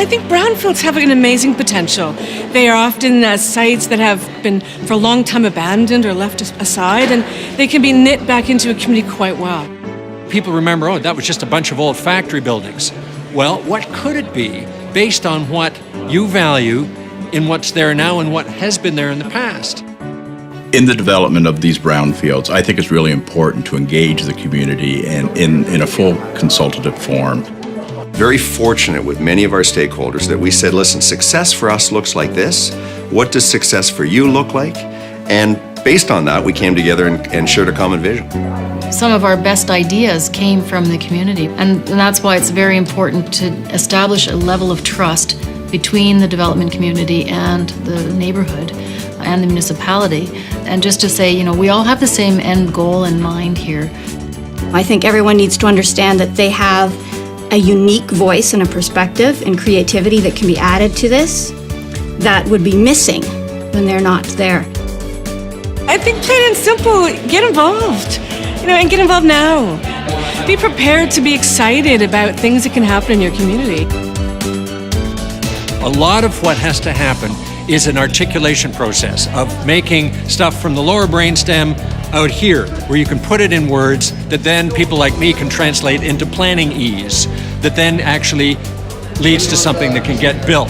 I think brownfields have an amazing potential. They are often sites that have been for a long time abandoned or left aside, and they can be knit back into a community quite well. People remember, oh, that was just a bunch of old factory buildings. Well, what could it be based on what you value in what's there now and what has been there in the past? In the development of these brownfields, I think it's really important to engage the community in a full consultative form. Very fortunate with many of our stakeholders that we said, listen, success for us looks like this. What does success for you look like? And based on that, we came together and shared a common vision. Some of our best ideas came from the community, and that's why it's very important to establish a level of trust between the development community and the neighborhood and the municipality. And just to say, you know, we all have the same end goal in mind here. I think everyone needs to understand that they have a unique voice and a perspective and creativity that can be added to this that would be missing when they're not there. I think plain and simple, get involved, and get involved now. Be prepared to be excited about things that can happen in your community. A lot of what has to happen is an articulation process of making stuff from the lower brainstem out here, where you can put it in words that then people like me can translate into planning ease, that then actually leads to something that can get built.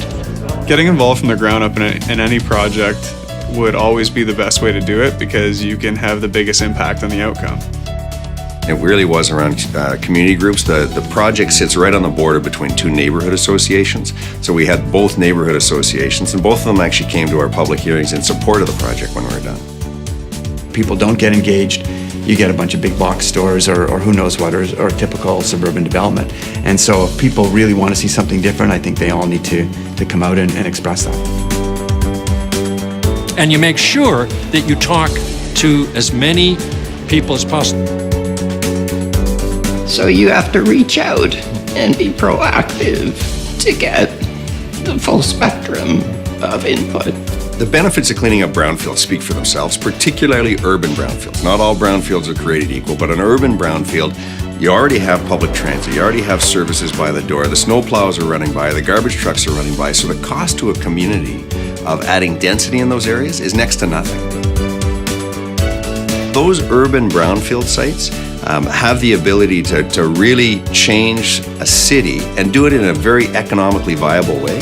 Getting involved from the ground up in any project would always be the best way to do it, because you can have the biggest impact on the outcome. It really was around community groups. The project sits right on the border between two neighborhood associations. So we had both neighborhood associations, and both of them actually came to our public hearings in support of the project when we were done. People don't get engaged. You get a bunch of big box stores or who knows what, or typical suburban development. And so if people really want to see something different, I think they all need to come out and express that. And you make sure that you talk to as many people as possible. So you have to reach out and be proactive to get the full spectrum of input. The benefits of cleaning up brownfields speak for themselves, particularly urban brownfields. Not all brownfields are created equal, but an urban brownfield, you already have public transit, you already have services by the door, the snow plows are running by, the garbage trucks are running by, so the cost to a community of adding density in those areas is next to nothing. Those urban brownfield sites have the ability to really change a city and do it in a very economically viable way.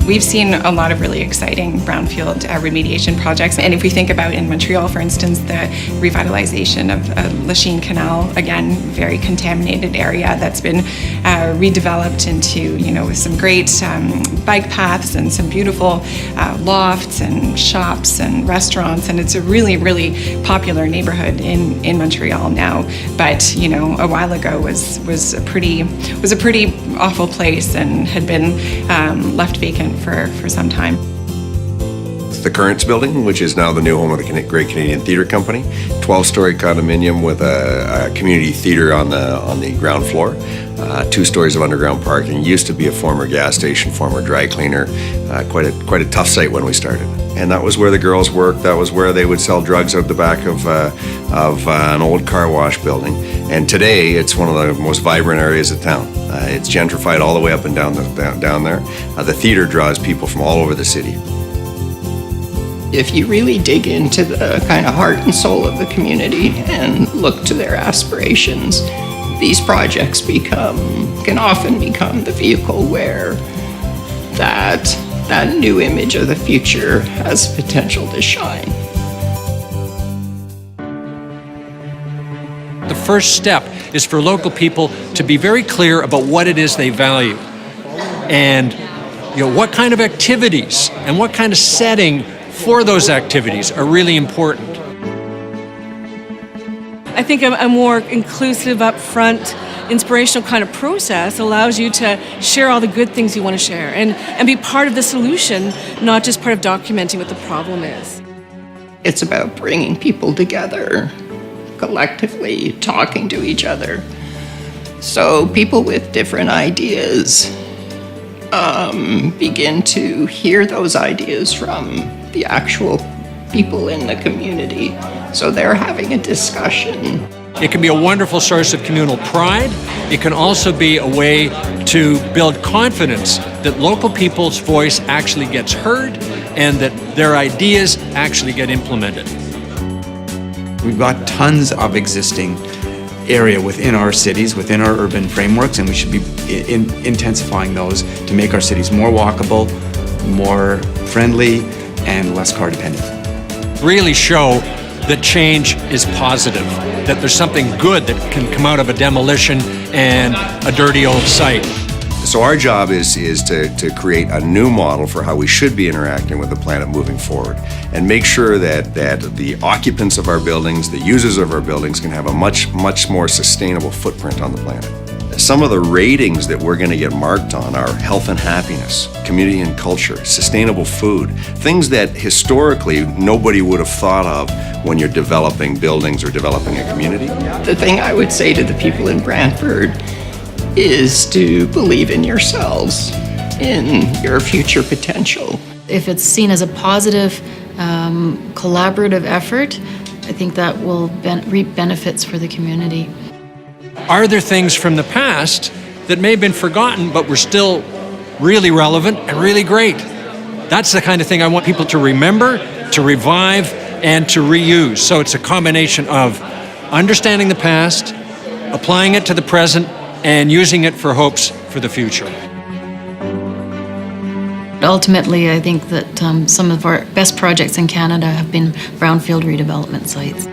We've seen a lot of really exciting brownfield remediation projects. And if we think about in Montreal, for instance, the revitalization of Lachine Canal, again, very contaminated area that's been redeveloped into, with some great bike paths and some beautiful lofts and shops and restaurants. And it's a really, really popular neighborhood in Montreal now. But, a while ago was a pretty awful place and had been left vacant for some time. The Currents building, which is now the new home of the Great Canadian Theatre Company, 12-story condominium with a community theatre on the ground floor, 2 stories of underground parking. Used to be a former gas station, former dry cleaner, quite a tough site when we started. And that was where the girls worked. That was where they would sell drugs out the back of an old car wash building. And today, it's one of the most vibrant areas of town. It's gentrified all the way up and down there. The theater draws people from all over the city. If you really dig into the kind of heart and soul of the community and look to their aspirations, these projects can often become the vehicle where that new image of the future has potential to shine. The first step is for local people to be very clear about what it is they value, and what kind of activities and what kind of setting for those activities are really important. I think a more inclusive, upfront, inspirational kind of process allows you to share all the good things you want to share and be part of the solution, not just part of documenting what the problem is. It's about bringing people together, collectively talking to each other. So people with different ideas begin to hear those ideas from the actual people in the community. So they're having a discussion. It can be a wonderful source of communal pride. It can also be a way to build confidence that local people's voice actually gets heard and that their ideas actually get implemented. We've got tons of existing area within our cities, within our urban frameworks, and we should be intensifying those to make our cities more walkable, more friendly, and less car dependent. Really show that change is positive, that there's something good that can come out of a demolition and a dirty old site. So our job is to create a new model for how we should be interacting with the planet moving forward, and make sure that the occupants of our buildings, the users of our buildings, can have a much more sustainable footprint on the planet. Some of the ratings that we're going to get marked on are health and happiness, community and culture, sustainable food, things that historically nobody would have thought of when you're developing buildings or developing a community. The thing I would say to the people in Brantford is to believe in yourselves, in your future potential. If it's seen as a positive, collaborative effort, I think that will reap benefits for the community. Are there things from the past that may have been forgotten but were still really relevant and really great? That's the kind of thing I want people to remember, to revive, and to reuse. So it's a combination of understanding the past, applying it to the present, and using it for hopes for the future. Ultimately, I think that some of our best projects in Canada have been brownfield redevelopment sites.